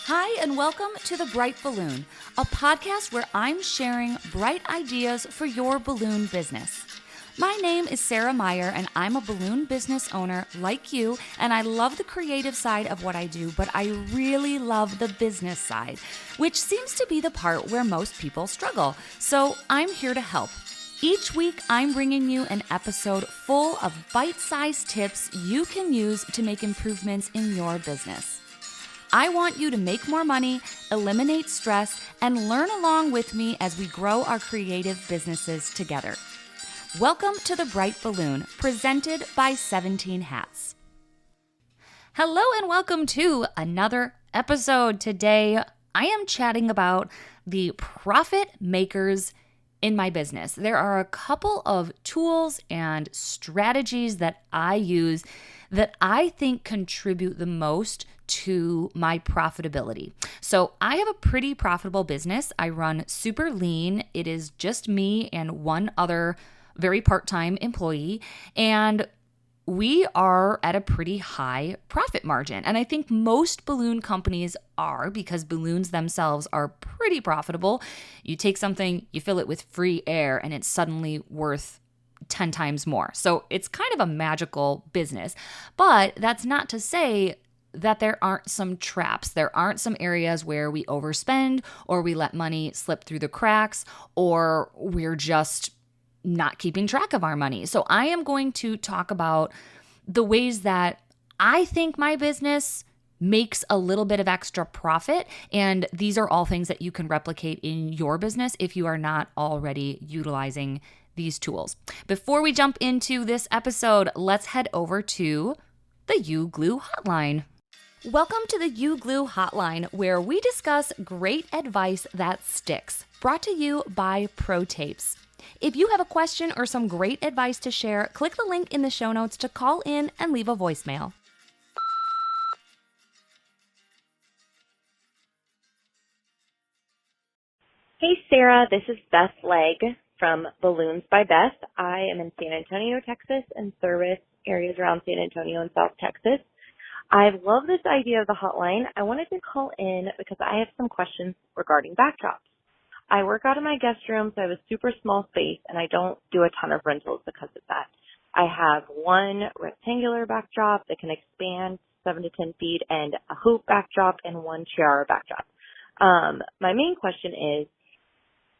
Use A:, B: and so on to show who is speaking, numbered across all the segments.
A: Hi, and welcome to The Bright Balloon, a podcast where I'm sharing bright ideas for your balloon business. My name is Sarah Meyer, and I'm a balloon business owner like you, and I love the creative side of what I do, but I really love the business side, which seems to be the part where most people struggle. So I'm here to help. Each week, I'm bringing you an episode full of bite-sized tips you can use to make improvements in your business. I want you to make more money, eliminate stress, and learn along with me as we grow our creative businesses together. Welcome to The Bright Balloon, presented by 17 Hats. Hello and welcome to another episode. Today, I am chatting about the profit makers in my business. There are a couple of tools and strategies that I use that I think contribute the most to my profitability. So I have a pretty profitable business. I run super lean. It is just me and one other very part-time employee, and we are at a pretty high profit margin. And I think most balloon companies are, because balloons themselves are pretty profitable. You take something, you fill it with free air, and it's suddenly worth 10 times more. So it's kind of a magical business. But that's not to say that there aren't some traps. There aren't some areas where we overspend, or we let money slip through the cracks, or we're just not keeping track of our money. So I am going to talk about the ways that I think my business makes a little bit of extra profit. And these are all things that you can replicate in your business if you are not already utilizing these tools. Before we jump into this episode, let's head over to the U-Glue Hotline. Welcome to the U-Glue Hotline, where we discuss great advice that sticks. Brought to you by Pro Tapes. If you have a question or some great advice to share, click the link in the show notes to call in and leave a voicemail.
B: Hey Sarah, this is Beth Legg from Balloons by Beth. I am in San Antonio, Texas, and service areas around San Antonio and South Texas. I love this idea of the hotline. I wanted to call in because I have some questions regarding backdrops. I work out of my guest room, so I have a super small space, and I don't do a ton of rentals because of that. I have one rectangular backdrop that can expand 7 to 10 feet, and a hoop backdrop, and one tiara backdrop. My main question is,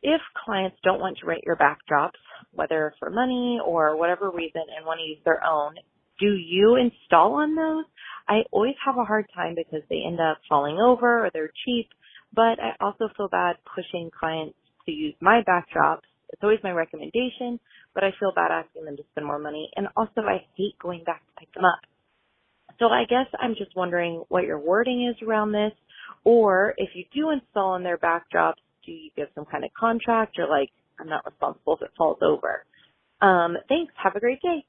B: if clients don't want to rent your backdrops, whether for money or whatever reason, and want to use their own, do you install on those? I always have a hard time because they end up falling over or they're cheap. But I also feel bad pushing clients to use my backdrops. It's always my recommendation, but I feel bad asking them to spend more money. And also, I hate going back to pick them up. So I guess I'm just wondering what your wording is around this, or if you do install on their backdrops, do you give some kind of contract, or like, I'm not responsible if it falls over? Thanks. Have a great day.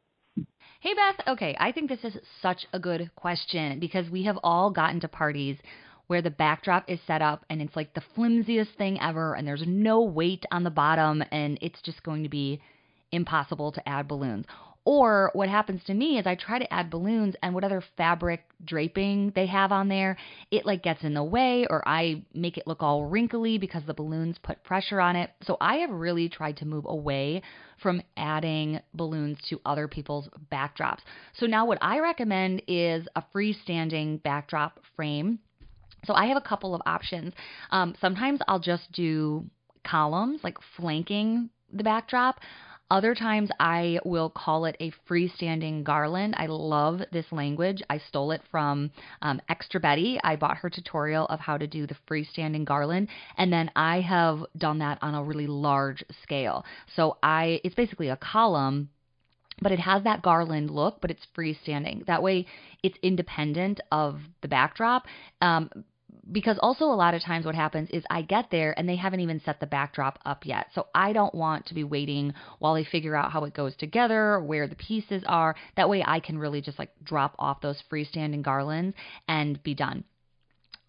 A: Hey, Beth. Okay, I think this is such a good question because we have all gotten to parties where the backdrop is set up and it's like the flimsiest thing ever, and there's no weight on the bottom, and it's just going to be impossible to add balloons. Or what happens to me is I try to add balloons, and whatever fabric draping they have on there, it like gets in the way, or I make it look all wrinkly because the balloons put pressure on it. So I have really tried to move away from adding balloons to other people's backdrops. So now what I recommend is a freestanding backdrop frame. So I have a couple of options. Sometimes I'll just do columns, like flanking the backdrop. Other times I will call it a freestanding garland. I love this language. I stole it from Extra Betty. I bought her tutorial of how to do the freestanding garland, and then I have done that on a really large scale. So it's basically a column, but it has that garland look, but it's freestanding. That way it's independent of the backdrop. Because also a lot of times what happens is I get there and they haven't even set the backdrop up yet. So I don't want to be waiting while they figure out how it goes together, where the pieces are. That way I can really just like drop off those freestanding garlands and be done.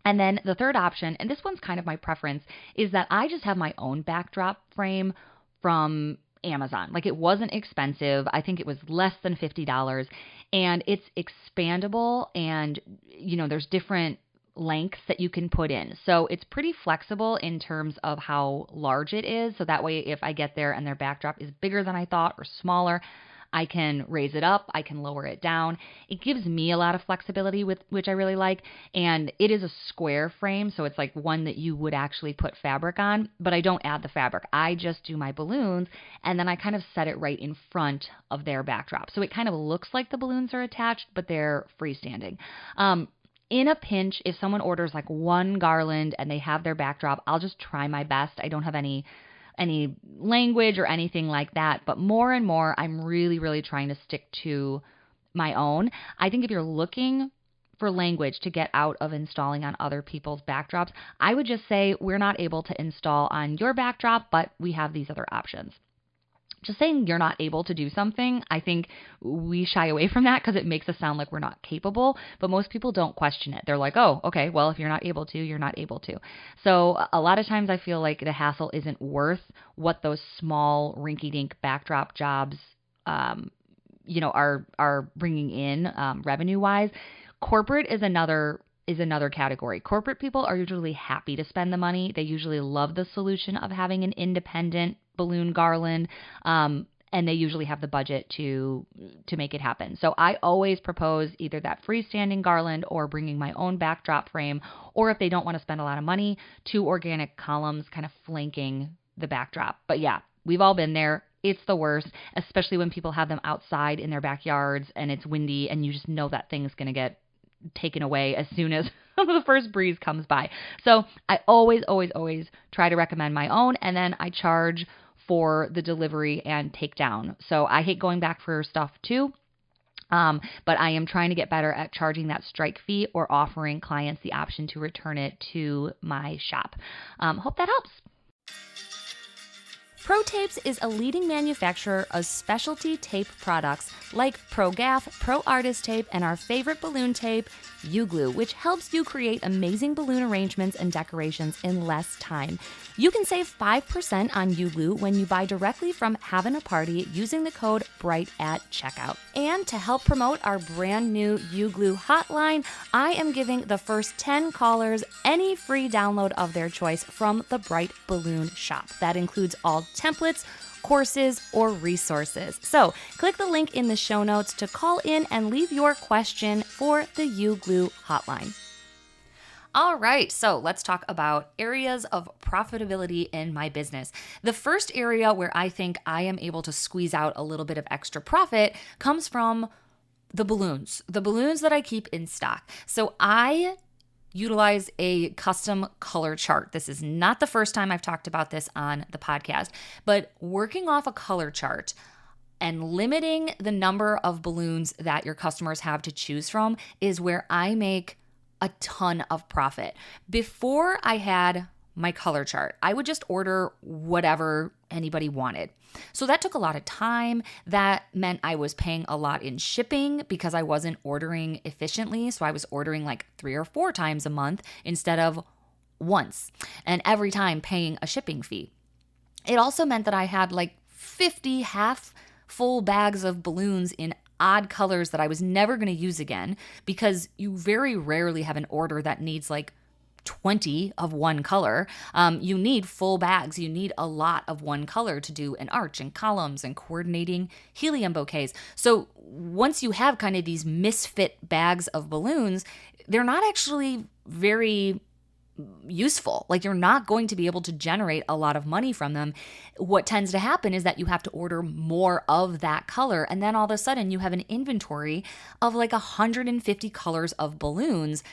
A: And then the third option, and this one's kind of my preference, is that I just have my own backdrop frame from Amazon. Like, it wasn't expensive. I think it was less than $50, and it's expandable, and there's different lengths that you can put in. So it's pretty flexible in terms of how large it is. So that way, if I get there and their backdrop is bigger than I thought or smaller, I can raise it up, I can lower it down. It gives me a lot of flexibility, with which I really like. And it is a square frame, so it's like one that you would actually put fabric on, but I don't add the fabric. I just do my balloons, and then I kind of set it right in front of their backdrop. So it kind of looks like the balloons are attached, but they're freestanding. In a pinch, if someone orders like one garland and they have their backdrop, I'll just try my best. I don't have any language or anything like that, but more and more, I'm really, really trying to stick to my own. I think if you're looking for language to get out of installing on other people's backdrops, I would just say we're not able to install on your backdrop, but we have these other options. Just saying you're not able to do something, I think we shy away from that because it makes us sound like we're not capable, but most people don't question it. They're like, oh, okay, well, if you're not able to, you're not able to. So a lot of times I feel like the hassle isn't worth what those small rinky-dink backdrop jobs, are bringing in revenue-wise. Corporate is another category. Corporate people are usually happy to spend the money. They usually love the solution of having an independent balloon garland, and they usually have the budget to make it happen. So I always propose either that freestanding garland or bringing my own backdrop frame, or if they don't want to spend a lot of money, 2 organic columns kind of flanking the backdrop. But yeah, we've all been there. It's the worst, especially when people have them outside in their backyards and it's windy and you just know that thing's going to get taken away as soon as the first breeze comes by. So I always try to recommend my own, and then I charge for the delivery and takedown. So I hate going back for stuff too. But I am trying to get better at charging that strike fee or offering clients the option to return it to my shop. Hope that helps. Pro Tapes is a leading manufacturer of specialty tape products like Pro Gaff, Pro Artist Tape, and our favorite balloon tape, U-Glue, which helps you create amazing balloon arrangements and decorations in less time. You can save 5% on U-Glue when you buy directly from Having a Party using the code BRIGHT at checkout. And to help promote our brand new U-Glue hotline, I am giving the first 10 callers any free download of their choice from the Bright Balloon shop. That includes all templates, courses, or resources. So click the link in the show notes to call in and leave your question for the U-Glue hotline. All right, so let's talk about areas of profitability in my business. The first area where I think I am able to squeeze out a little bit of extra profit comes from the balloons that I keep in stock. So I utilize a custom color chart. This is not the first time I've talked about this on the podcast, but working off a color chart and limiting the number of balloons that your customers have to choose from is where I make a ton of profit. Before I had my color chart, I would just order whatever anybody wanted. So that took a lot of time. That meant I was paying a lot in shipping because I wasn't ordering efficiently. So I was ordering like 3 or 4 times a month instead of once, and every time paying a shipping fee. It also meant that I had like 50 half full bags of balloons in odd colors that I was never going to use again, because you very rarely have an order that needs like 20 of one color. You need full bags. You need a lot of one color to do an arch and columns and coordinating helium bouquets. So once you have kind of these misfit bags of balloons, they're not actually very useful. Like, you're not going to be able to generate a lot of money from them. What tends to happen is that you have to order more of that color, and then all of a sudden you have an inventory of like 150 colors of balloons,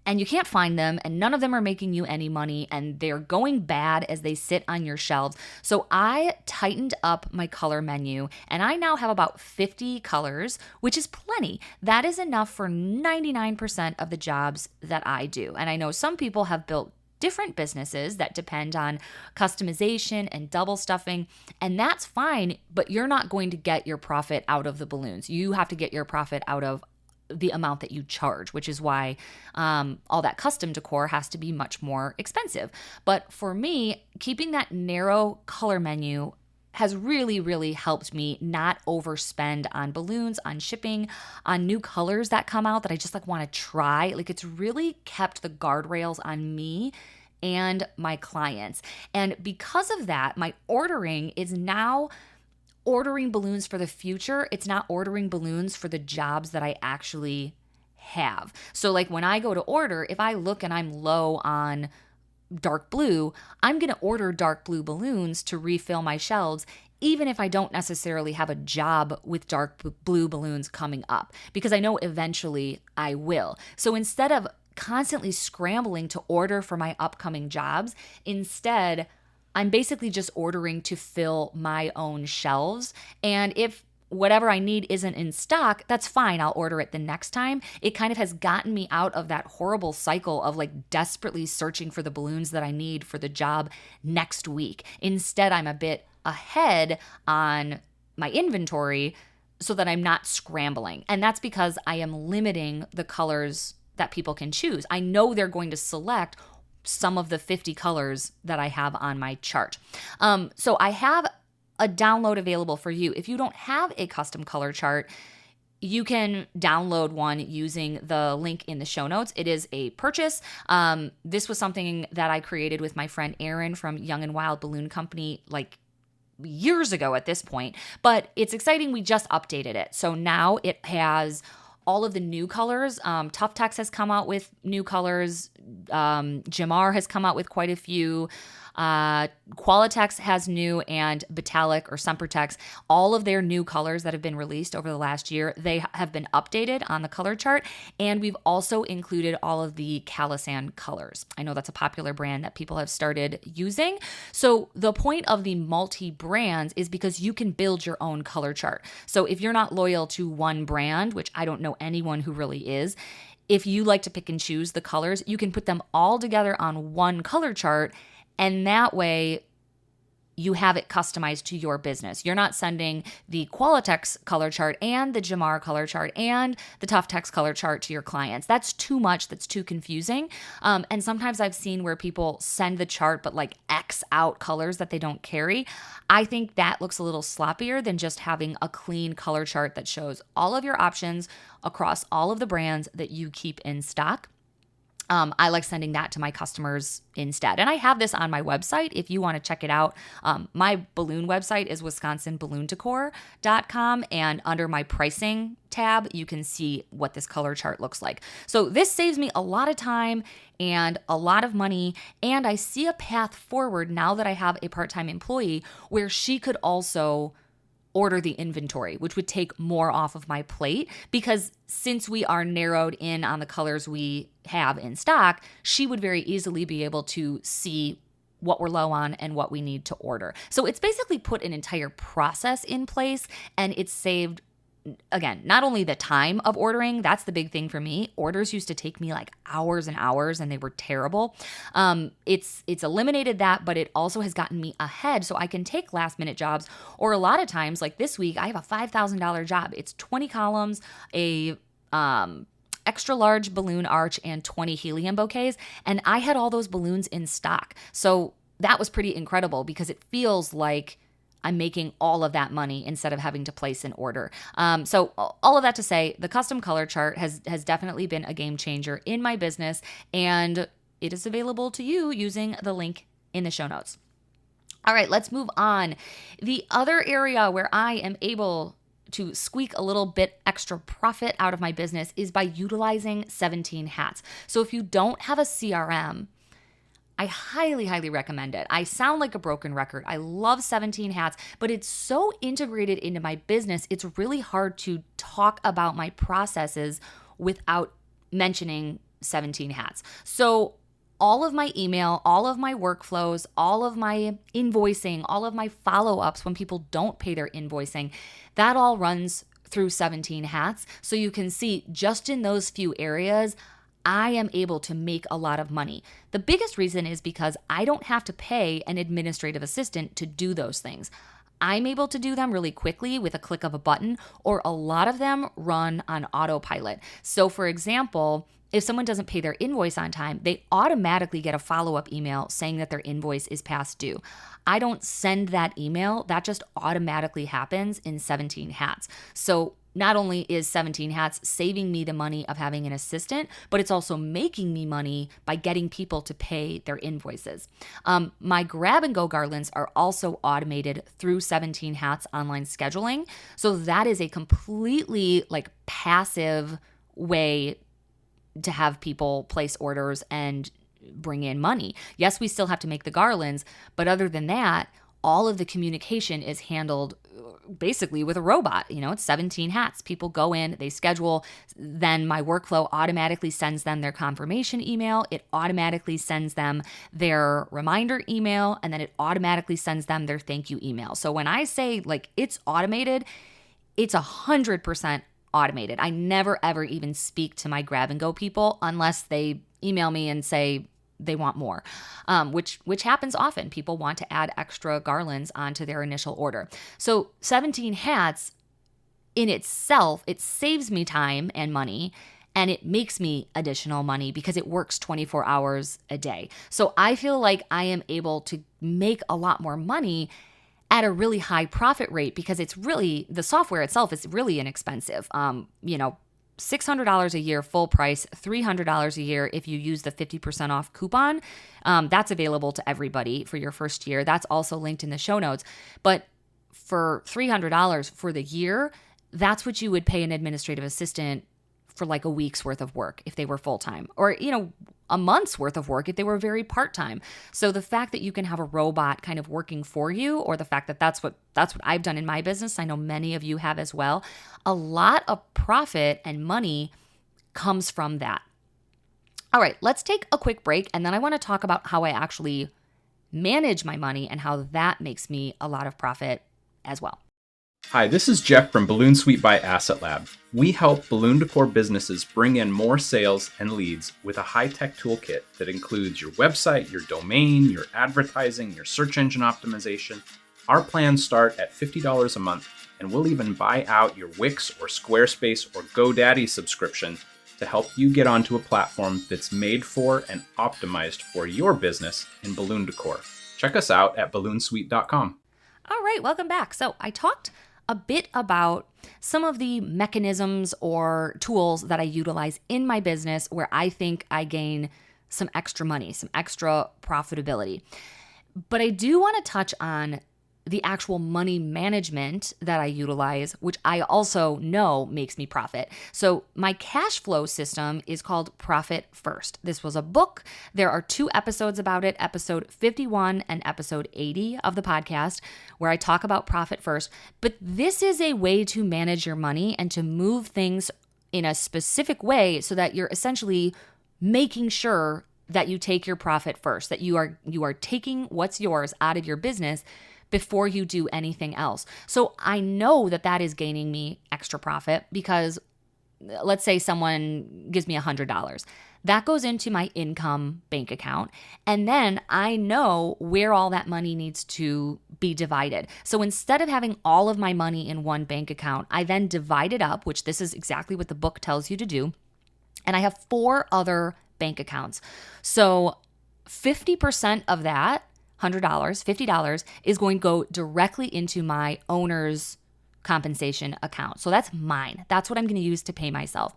A: and you can't find them, and none of them are making you any money, and they're going bad as they sit on your shelves. So I tightened up my color menu, and I now have about 50 colors, which is plenty. That is enough for 99% of the jobs that I do. And I know some people have built different businesses that depend on customization and double stuffing, and that's fine, but you're not going to get your profit out of the balloons. You have to get your profit out of the amount that you charge, which is why all that custom decor has to be much more expensive. But for me, keeping that narrow color menu has really, really helped me not overspend on balloons, on shipping, on new colors that come out that I just like want to try. Like it's really kept the guardrails on me and my clients. And because of that, my ordering is now ordering balloons for the future. It's not ordering balloons for the jobs that I actually have. So like when I go to order, if I look and I'm low on dark blue, I'm going to order dark blue balloons to refill my shelves, even if I don't necessarily have a job with dark blue balloons coming up, because I know eventually I will. So instead of constantly scrambling to order for my upcoming jobs, instead, I'm basically just ordering to fill my own shelves. And if whatever I need isn't in stock, that's fine. I'll order it the next time. It kind of has gotten me out of that horrible cycle of like desperately searching for the balloons that I need for the job next week. Instead, I'm a bit ahead on my inventory so that I'm not scrambling. And that's because I am limiting the colors that people can choose. I know they're going to select some of the 50 colors that I have on my chart. So I have a download available for you. If you don't have a custom color chart, you can download one using the link in the show notes. It is a purchase. This was something that I created with my friend Erin from Young and Wild Balloon Company like years ago at this point, but it's exciting. We just updated it. So now it has all of the new colors. Tough Tex has come out with new colors. Jamar has come out with quite a few. Qualitex has new, and Vitalik or Sempertex, all of their new colors that have been released over the last year, they have been updated on the color chart. And we've also included all of the Calisan colors. I know that's a popular brand that people have started using. So the point of the multi-brands is because you can build your own color chart. So if you're not loyal to one brand, which I don't know anyone who really is, if you like to pick and choose the colors, you can put them all together on one color chart. And that way, you have it customized to your business. You're not sending the Qualitex color chart and the Jamar color chart and the Tough Tex color chart to your clients. That's too much. That's too confusing. And sometimes I've seen where people send the chart but like X out colors that they don't carry. I think that looks a little sloppier than just having a clean color chart that shows all of your options across all of the brands that you keep in stock. I like sending that to my customers instead. And I have this on my website if you want to check it out. My balloon website is wisconsinballoondecor.com, and under my pricing tab, you can see what this color chart looks like. So this saves me a lot of time and a lot of money, and I see a path forward now that I have a part-time employee where she could also order the inventory, which would take more off of my plate, because since we are narrowed in on the colors we have in stock, she would very easily be able to see what we're low on and what we need to order. So it's basically put an entire process in place, and it's saved, again, not only the time of ordering, that's the big thing for me. Orders used to take me like hours and hours, and they were terrible. It's eliminated that, but it also has gotten me ahead so I can take last minute jobs. Or a lot of times, like this week, I have a $5,000 job. It's 20 columns, a extra large balloon arch, and 20 helium bouquets. And I had all those balloons in stock. So that was pretty incredible because it feels like I'm making all of that money instead of having to place an order. So all of that to say, the custom color chart has definitely been a game changer in my business, and it is available to you using the link in the show notes. All right, let's move on. The other area where I am able to squeak a little bit extra profit out of my business is by utilizing 17 hats. So if you don't have a CRM, I highly, highly recommend it. I sound like a broken record. I love 17 hats, but it's so integrated into my business, it's really hard to talk about my processes without mentioning 17 hats. So all of my email, all of my workflows, all of my invoicing, all of my follow-ups when people don't pay their invoicing, that all runs through 17 hats. So you can see just in those few areas, I am able to make a lot of money. The biggest reason is because I don't have to pay an administrative assistant to do those things. I'm able to do them really quickly with a click of a button, or a lot of them run on autopilot. So for example, if someone doesn't pay their invoice on time, they automatically get a follow-up email saying that their invoice is past due. I don't send that email. That just automatically happens in 17 Hats. So not only is 17 Hats saving me the money of having an assistant, but it's also making me money by getting people to pay their invoices. My grab and go garlands are also automated through 17 Hats online scheduling. So that is a completely passive way to have people place orders and bring in money. Yes, we still have to make the garlands, but other than that, all of the communication is handled basically with a robot. It's 17 Hats. People go in, they schedule, then my workflow automatically sends them their confirmation email. It automatically sends them their reminder email, and then it automatically sends them their thank you email. So when I say it's automated, it's 100% automated. I never ever even speak to my grab and go people unless they email me and say they want more, which happens often. People want to add extra garlands onto their initial order. So 17 Hats in itself, it saves me time and money, and it makes me additional money because it works 24 hours a day. So I feel like I am able to make a lot more money at a really high profit rate because it's really, the software itself is really inexpensive. $600 a year full price, $300 a year if you use the 50% off coupon. That's available to everybody for your first year. That's also linked in the show notes. But for $300 for the year, that's what you would pay an administrative assistant for a week's worth of work if they were full-time, or, a month's worth of work if they were very part-time. So the fact that you can have a robot kind of working for you, or the fact that that's what I've done in my business, I know many of you have as well, a lot of profit and money comes from that. All right, let's take a quick break, and then I want to talk about how I actually manage my money and how that makes me a lot of profit as well.
C: Hi, this is Jeff from Balloon Suite by Asset Lab. We help balloon decor businesses bring in more sales and leads with a high-tech toolkit that includes your website, your domain, your advertising, your search engine optimization. Our plans start at $50 a month, and we'll even buy out your Wix or Squarespace or GoDaddy subscription to help you get onto a platform that's made for and optimized for your business in balloon decor. Check us out at balloonsuite.com.
A: All right, welcome back. So I talked a bit about some of the mechanisms or tools that I utilize in my business where I think I gain some extra money, some extra profitability. But I do want to touch on the actual money management that I utilize, which I also know makes me profit. So my cash flow system is called Profit First. This was a book. There are 2 episodes about it, episode 51 and episode 80 of the podcast, where I talk about Profit First. But this is a way to manage your money and to move things in a specific way so that you're essentially making sure that you take your profit first, that you are taking what's yours out of your business before you do anything else. So I know that that is gaining me extra profit because let's say someone gives me $100. That goes into my income bank account. And then I know where all that money needs to be divided. So instead of having all of my money in one bank account, I then divide it up, which this is exactly what the book tells you to do. And I have 4 other bank accounts. So 50% of that $100, $50 is going to go directly into my owner's compensation account. So that's mine. That's what I'm going to use to pay myself.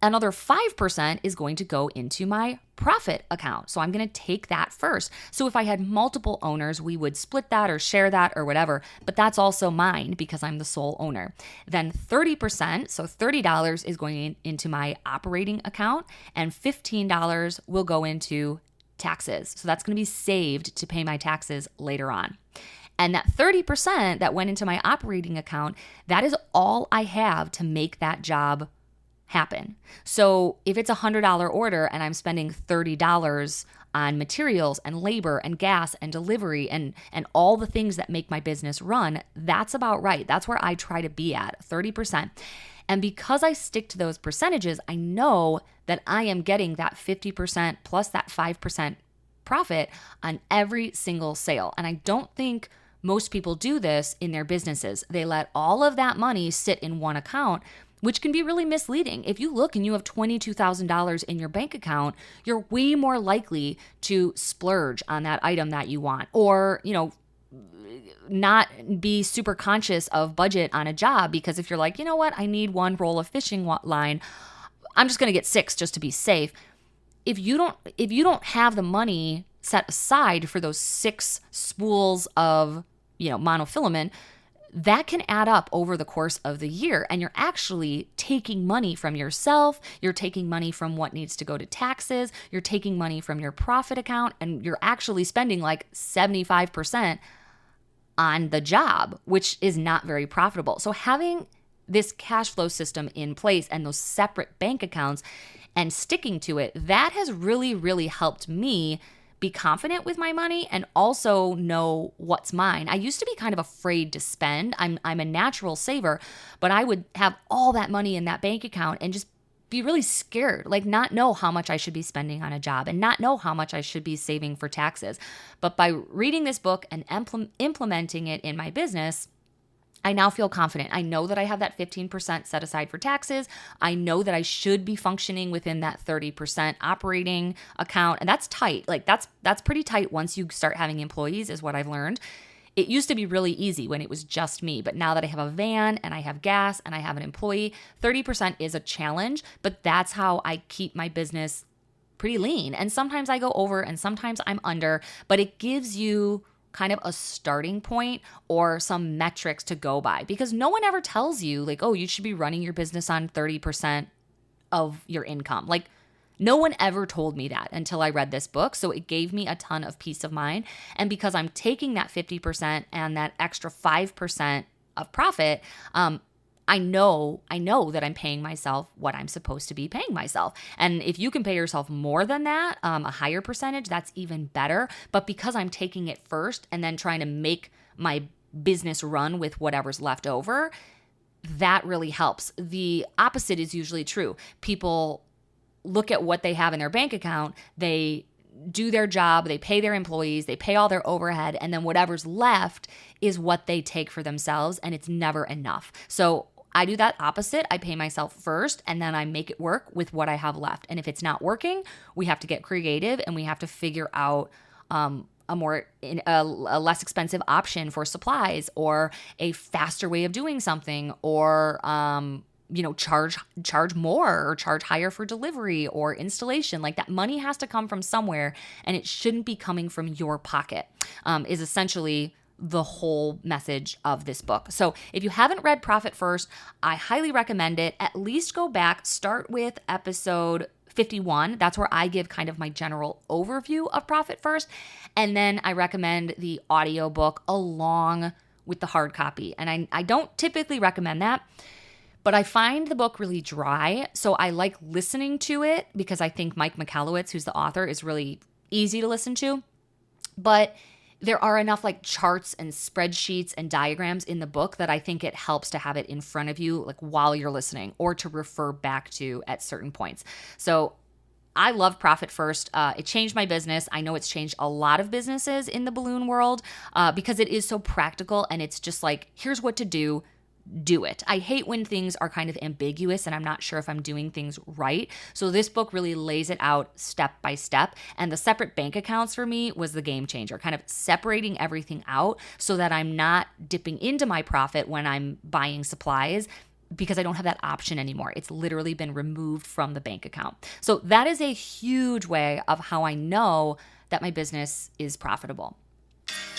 A: Another 5% is going to go into my profit account. So I'm going to take that first. So if I had multiple owners, we would split that or share that or whatever, but that's also mine because I'm the sole owner. Then 30%, so $30 is going into my operating account, and $15 will go into taxes. So that's going to be saved to pay my taxes later on. And that 30% that went into my operating account, that is all I have to make that job happen. So if it's a $100 order and I'm spending $30 on materials and labor and gas and delivery and all the things that make my business run, that's about right. That's where I try to be at, 30%. And because I stick to those percentages, I know that I am getting that 50% plus that 5% profit on every single sale. And I don't think most people do this in their businesses. They let all of that money sit in one account, which can be really misleading. If you look and you have $22,000 in your bank account, you're way more likely to splurge on that item that you want, or, not be super conscious of budget on a job, because if you're like, you know what, I need one roll of fishing line, I'm just going to get 6 just to be safe. If you don't have the money set aside for those 6 spools of, monofilament, that can add up over the course of the year. And you're actually taking money from yourself. You're taking money from what needs to go to taxes. You're taking money from your profit account, and you're actually spending like 75% on the job, which is not very profitable. So having this cash flow system in place and those separate bank accounts and sticking to it, that has really, really helped me be confident with my money and also know what's mine. I used to be kind of afraid to spend. I'm a natural saver, but I would have all that money in that bank account and just be really scared, like not know how much I should be spending on a job and not know how much I should be saving for taxes. But by reading this book and implementing it in my business, I now feel confident. I know that I have that 15% set aside for taxes. I know that I should be functioning within that 30% operating account. And that's tight. Like that's pretty tight once you start having employees, is what I've learned. It used to be really easy when it was just me, but now that I have a van and I have gas and I have an employee, 30% is a challenge, but that's how I keep my business pretty lean. And sometimes I go over and sometimes I'm under, but it gives you kind of a starting point or some metrics to go by, because no one ever tells you like, oh, you should be running your business on 30% of your income. Like no one ever told me that until I read this book. So it gave me a ton of peace of mind. And because I'm taking that 50% and that extra 5% of profit, I know that I'm paying myself what I'm supposed to be paying myself. And if you can pay yourself more than that, a higher percentage, that's even better. But because I'm taking it first and then trying to make my business run with whatever's left over, that really helps. The opposite is usually true. People look at what they have in their bank account, they do their job, they pay their employees, they pay all their overhead, and then whatever's left is what they take for themselves, and it's never enough. So I do that opposite. I pay myself first, and then I make it work with what I have left. And if it's not working, we have to get creative and we have to figure out a less expensive option for supplies, or a faster way of doing something, or charge more or charge higher for delivery or installation. Like that money has to come from somewhere, and it shouldn't be coming from your pocket, is essentially the whole message of this book. So if you haven't read Profit First, I highly recommend it. At least go back, start with episode 51. That's where I give kind of my general overview of Profit First. And then I recommend the audiobook along with the hard copy. And I don't typically recommend that, but I find the book really dry. So I like listening to it because I think Mike Michalowicz, who's the author, is really easy to listen to. But there are enough like charts and spreadsheets and diagrams in the book that I think it helps to have it in front of you like while you're listening, or to refer back to at certain points. So I love Profit First. It changed my business. I know it's changed a lot of businesses in the balloon world because it is so practical, and it's just like, here's what to do. Do it. I hate when things are kind of ambiguous and I'm not sure if I'm doing things right. So this book really lays it out step by step. And the separate bank accounts for me was the game changer, kind of separating everything out so that I'm not dipping into my profit when I'm buying supplies, because I don't have that option anymore. It's literally been removed from the bank account. So that is a huge way of how I know that my business is profitable.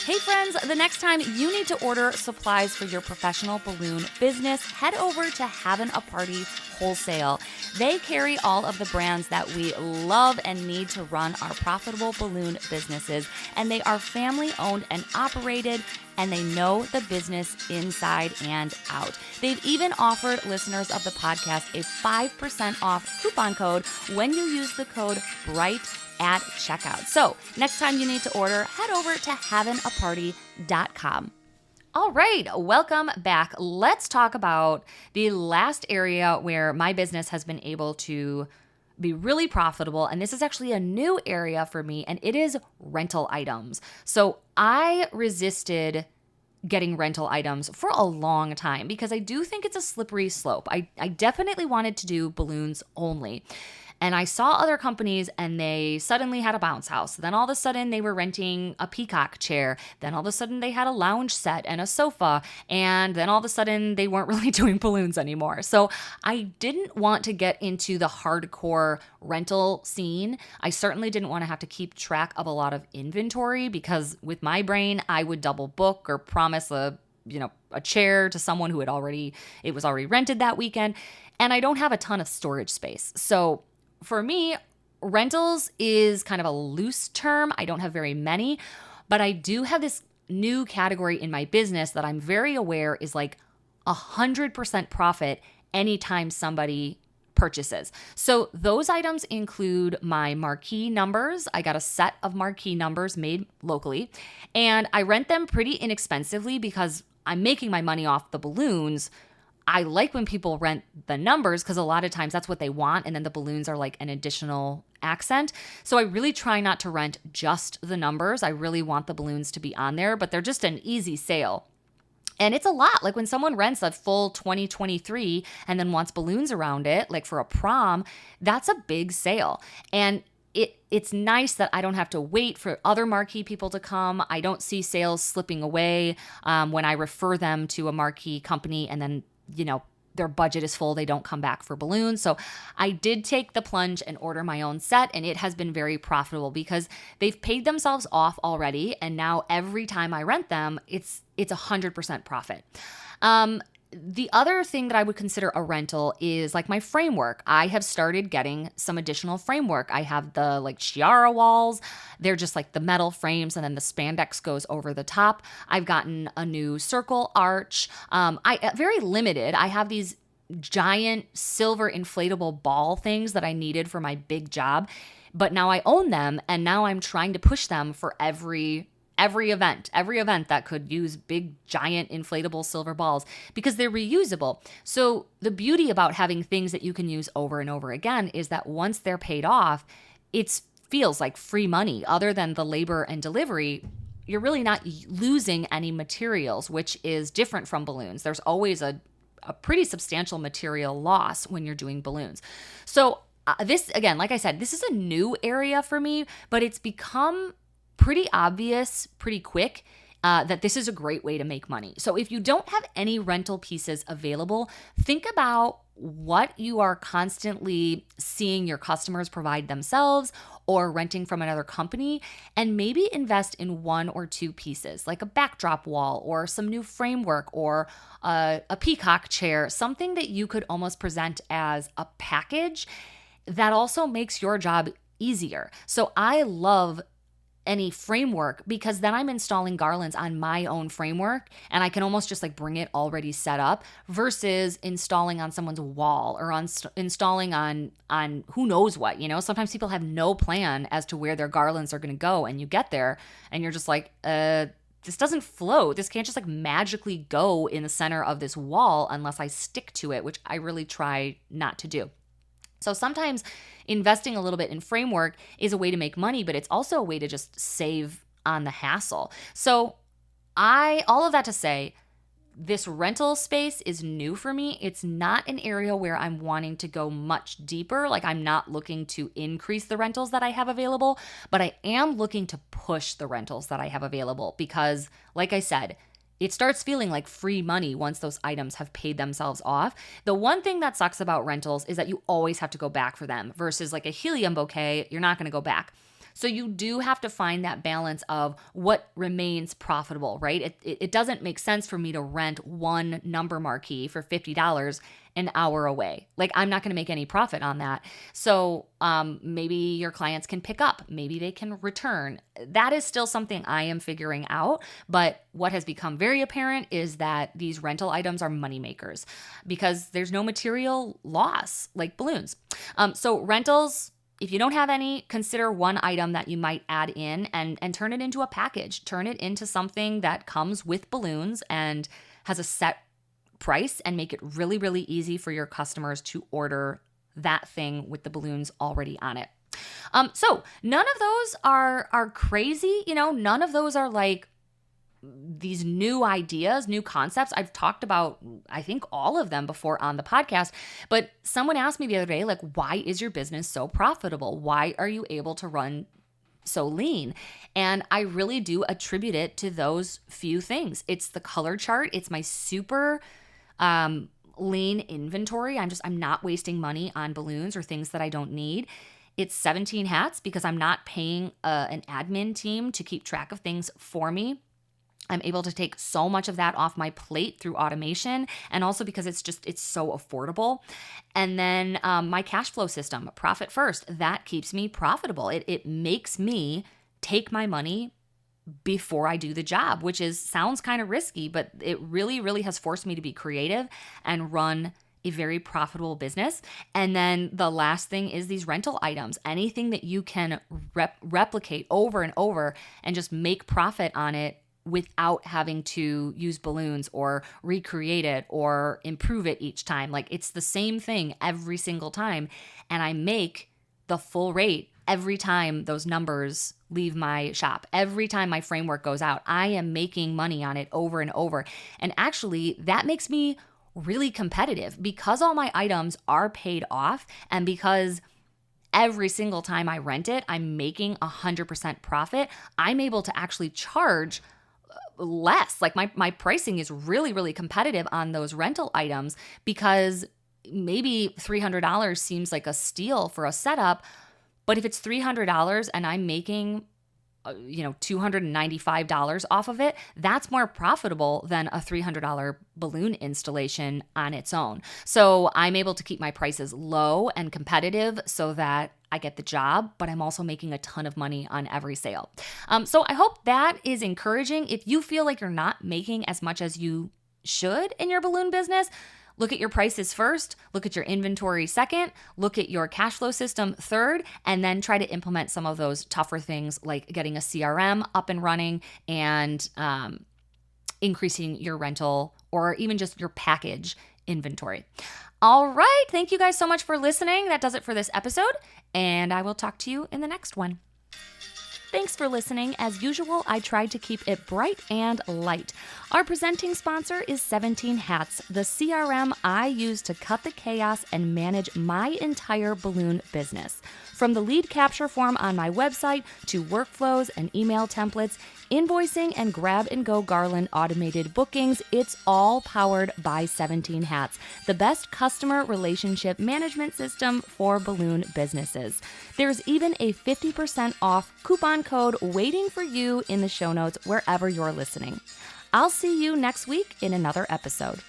A: Hey friends, the next time you need to order supplies for your professional balloon business, head over to Havin' a Party Wholesale. They carry all of the brands that we love and need to run our profitable balloon businesses, and they are family owned and operated, and they know the business inside and out. They've even offered listeners of the podcast a 5% off coupon code when you use the code BRIGHT at checkout. So next time you need to order, head over to havinaparty.com. All right, welcome back. Let's talk about the last area where my business has been able to be really profitable. And this is actually a new area for me, and it is rental items. So I resisted getting rental items for a long time because I do think it's a slippery slope. I definitely wanted to do balloons only. And I saw other companies and they suddenly had a bounce house. Then all of a sudden they were renting a peacock chair. Then all of a sudden they had a lounge set and a sofa. And then all of a sudden they weren't really doing balloons anymore. So I didn't want to get into the hardcore rental scene. I certainly didn't want to have to keep track of a lot of inventory because with my brain, I would double book or promise a chair to someone who it was already rented that weekend. And I don't have a ton of storage space. So for me, rentals is kind of a loose term. I don't have very many, but I do have this new category in my business that I'm very aware is like 100% profit anytime somebody purchases. So those items include my marquee numbers. I got a set of marquee numbers made locally, and I rent them pretty inexpensively because I'm making my money off the balloons. I like when people rent the numbers because a lot of times that's what they want. And then the balloons are like an additional accent. So I really try not to rent just the numbers. I really want the balloons to be on there, but they're just an easy sale. And it's a lot. Like when someone rents a full 2023 and then wants balloons around it, like for a prom, that's a big sale. And it's nice that I don't have to wait for other marquee people to come. I don't see sales slipping away when I refer them to a marquee company and then their budget is full. They don't come back for balloons. So I did take the plunge and order my own set, and it has been very profitable because they've paid themselves off already. And now every time I rent them, it's 100% profit. The other thing that I would consider a rental is like my framework. I have started getting some additional framework. I have the like Chiara walls. They're just like the metal frames and then the spandex goes over the top. I've gotten a new circle arch. Very limited. I have these giant silver inflatable ball things that I needed for my big job, but now I own them and now I'm trying to push them for every event that could use big, giant, inflatable silver balls because they're reusable. So the beauty about having things that you can use over and over again is that once they're paid off, it feels like free money. Other than the labor and delivery, you're really not losing any materials, which is different from balloons. There's always a pretty substantial material loss when you're doing balloons. So this, again, like I said, this is a new area for me, but it's become pretty obvious, pretty quick, that this is a great way to make money. So if you don't have any rental pieces available, think about what you are constantly seeing your customers provide themselves or renting from another company, and maybe invest in one or two pieces, like a backdrop wall or some new framework or a peacock chair, something that you could almost present as a package that also makes your job easier. So I love any framework because then I'm installing garlands on my own framework and I can almost just like bring it already set up versus installing on someone's wall or installing on who knows what, sometimes people have no plan as to where their garlands are going to go and you get there and you're just like, this doesn't float. This can't just like magically go in the center of this wall unless I stick to it, which I really try not to do. So sometimes investing a little bit in framework is a way to make money, but it's also a way to just save on the hassle. So all of that to say, this rental space is new for me. It's not an area where I'm wanting to go much deeper. Like I'm not looking to increase the rentals that I have available, but I am looking to push the rentals that I have available because, like I said, it starts feeling like free money once those items have paid themselves off. The one thing that sucks about rentals is that you always have to go back for them versus like a helium bouquet, you're not going to go back. So you do have to find that balance of what remains profitable, right? It doesn't make sense for me to rent one number marquee for $50 an hour away. Like I'm not going to make any profit on that. So maybe your clients can pick up, maybe they can return. That is still something I am figuring out. But what has become very apparent is that these rental items are money makers because there's no material loss like balloons. So rentals, if you don't have any, consider one item that you might add in and turn it into a package. Turn it into something that comes with balloons and has a set price and make it really, really easy for your customers to order that thing with the balloons already on it. So none of those are crazy. None of those are like these new ideas, new concepts. I've talked about, I think, all of them before on the podcast, but someone asked me the other day, like, why is your business so profitable? Why are you able to run so lean? And I really do attribute it to those few things. It's the color chart. It's my super lean inventory. I'm not wasting money on balloons or things that I don't need. It's 17 hats because I'm not paying an admin team to keep track of things for me. I'm able to take so much of that off my plate through automation, and also because it's so affordable. And then my cash flow system, profit first, that keeps me profitable. It makes me take my money before I do the job, which sounds kind of risky, but it really, really has forced me to be creative and run a very profitable business. And then the last thing is these rental items. Anything that you can replicate over and over and just make profit on it without having to use balloons or recreate it or improve it each time. Like, it's the same thing every single time, and I make the full rate every time those numbers leave my shop. Every time my framework goes out, I am making money on it over and over. And actually, that makes me really competitive because all my items are paid off, and because every single time I rent it, I'm making 100% profit. I'm able to actually charge less. Like, my pricing is really, really competitive on those rental items, because maybe $300 seems like a steal for a setup, but if it's $300 and I'm making $295 off of it, that's more profitable than a $300 balloon installation on its own. So I'm able to keep my prices low and competitive so that I get the job, but I'm also making a ton of money on every sale. So I hope that is encouraging. If you feel like you're not making as much as you should in your balloon business, look at your prices first, look at your inventory second, look at your cash flow system third, and then try to implement some of those tougher things like getting a CRM up and running and increasing your rental or even just your package inventory. All right. Thank you guys so much for listening. That does it for this episode, and I will talk to you in the next one. Thanks for listening. As usual, I tried to keep it bright and light. Our presenting sponsor is 17 Hats, the CRM I use to cut the chaos and manage my entire balloon business. From the lead capture form on my website to workflows and email templates, invoicing and grab-and-go garland automated bookings, it's all powered by 17 Hats, the best customer relationship management system for balloon businesses. There's even a 50% off coupon code waiting for you in the show notes wherever you're listening. I'll see you next week in another episode.